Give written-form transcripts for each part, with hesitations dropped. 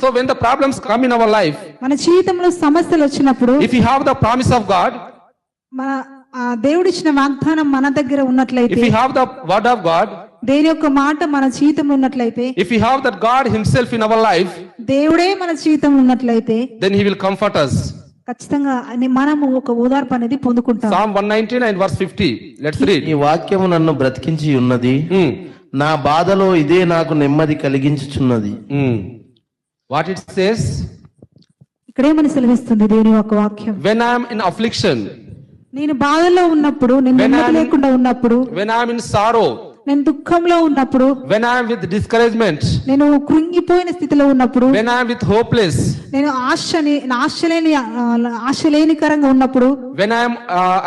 So when the problems come in our life, మన జీవితంలో సమస్యలు వచ్చినప్పుడు if we have the promise of God, మన దేవుడిచ్చిన వాగ్దానం మన దగ్గర ఉన్నట్లయితే, if we have the word of God, దేని యొక్క మాట మన జీవితంలో ఉన్నట్లయితే, if we have that God himself in our life, దేవుడే మన జీవితంలో ఉన్నట్లయితే, then he will comfort us. ఖచ్చితంగా మనము ఒక ఓదార్పు అనేది పొందుకుంటాం. Psalm 119 and verse 50. Let's read. ఈ వాక్యము నన్ను బ్రతికించి ఉన్నది, నా బాధలో ఇదే నాకు నెమ్మది కలిగించుచున్నది. What it says? ఇక్కడేమని సెలవిస్తుంది దేవుని యొక్క వాక్యం? When I am in affliction, నేను బాధలో ఉన్నప్పుడు, నేను నెమ్మది లేకుండా ఉన్నప్పుడు, when I am in sorrow, నేను దుఃఖంలో ఉన్నప్పుడు, when I am with discouragement, నేను కృంగిపోయిన స్థితిలో ఉన్నప్పుడు, when I am with hopeless, నేను ఆశలేనికరంగా ఉన్నప్పుడు, when I am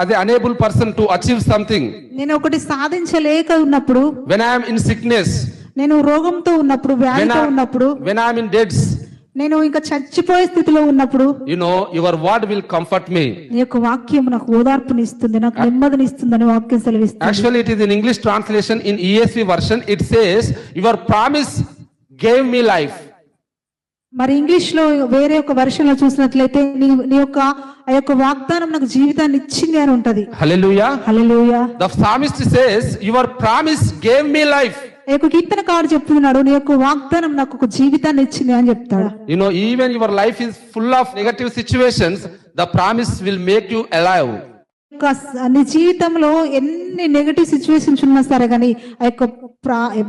as an unable person to achieve something, నేను ఒకటి సాధించలేక ఉన్నప్పుడు, when I am in sickness, నేను రోగంతో ఉన్నప్పుడు, వ్యాధితో ఉన్నప్పుడు, when I am in debts, నేను ఇంకా చచ్చిపోయే స్థితిలో ఉన్నప్పుడు, your word will comfort me. నీ యొక్క వాక్యం నాకు ఓదార్పుని ఇస్తుంది, నాకు నెమ్మదిని ఇస్తుంది అని వాక్యం సెలవిస్తుంది. Actually it is in English translation. In ESV version it says, your promise gave me life. మరి ఇంగ్లీష్ లో వేరే ఒక వెర్షన్ లో చూసినట్లయితే, నీ యొక్క ఆ యొక్క వాగ్దానం నాకు జీవితాన్ని ఇచ్చింది అని ఉంటది. Hallelujah. Hallelujah. The psalmist says, your promise gave me life. ఈ యొక్క కీర్తనకారుడు చెప్తున్నాడు, నీ యొక్క వాగ్దానం నాకు ఒక జీవితాన్ని ఇచ్చింది అని చెప్తాడు. Even your life is full of negative situations, the promise will make you alive. నీ జీవితంలో ఎన్ని నెగటివ్ సిచ్యువేషన్స్ ఉన్నా సరే గానీ ఆ యొక్క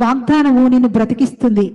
వాగ్దానము నిన్ను బ్రతికిస్తుంది.